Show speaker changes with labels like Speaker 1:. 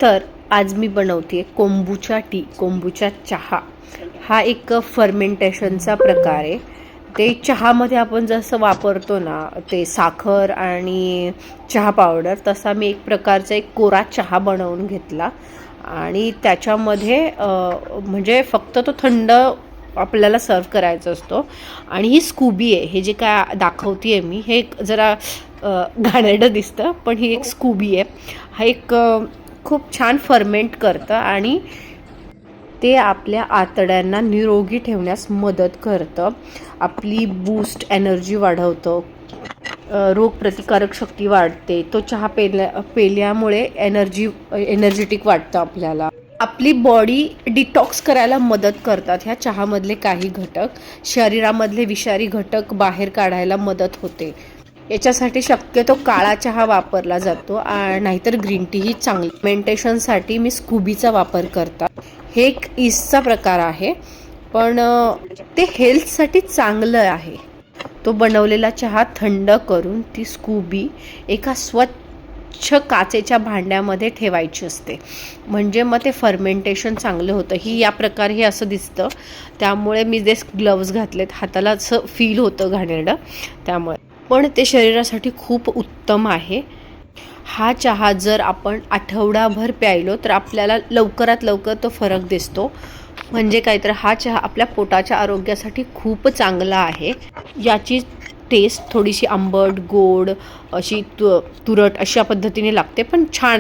Speaker 1: तर आज मी बनवते कोंबूचा टी, कोंबूचा चहा. हा एक फर्मेंटेशनचा प्रकार आहे. ते चहामध्ये आपण जसं वापरतो ना, ते साखर आणि चहा पावडर, तसा मी एक प्रकारचा एक कोरा चहा बनवून घेतला आणि त्याच्यामध्ये म्हणजे फक्त तो थंड आपल्याला सर्व करायचा असतो. आणि ही स्कूबी आहे. हे जे काय दाखवते मी, हे जरा घाणेरडं दिसतं, पण ही एक स्कूबी आहे. हा एक खूप छान फर्मेंट करतं आणि ते आपल्या आतड्यांना निरोगी ठेवण्यास मदत करतं. आपली बूस्ट एनर्जी वाढवतं, रोगप्रतिकारक शक्ती वाढते. तो चहा पेल्यामुळे एनर्जेटिक वाटतं आपल्याला. आपली बॉडी डिटॉक्स करायला मदत करतात ह्या चहामधले काही घटक. शरीरामधले विषारी घटक बाहेर काढायला मदत होते. याच्यासाठी शक्यतो काळा चहा वापरला जातो, नाहीतर ग्रीन टी ही चांगली. मेंटेशनसाठी मी स्कूबीचा वापर करतात. हे एक ईस्टचा प्रकार आहे, पण ते हेल्थसाठी चांगलं आहे. तो बनवलेला चहा थंड करून ती स्कूबी एका स्वच्छ काचेच्या भांड्यामध्ये ठेवायची असते, म्हणजे मग ते फर्मेंटेशन चांगलं होतं. ही या प्रकारे हे असं दिसतं, त्यामुळे मी जे ग्लव्ज घातलेत हाताला असं फील होतं घाणेरडं, त्यामुळे. पण ते शरीरासाठी खूप उत्तम आहे. हा चहा जर आपण आठवडाभर प्यायलो तर आपल्याला लवकरात लवकर तो फरक दिसतो. म्हणजे काय, तर हा चहा आपल्या पोटाच्या आरोग्यासाठी खूप चांगला आहे. याची टेस्ट थोडीशी आंबट, गोड, अशी तुरट अशा पद्धतीने लागते, पण छान आहे.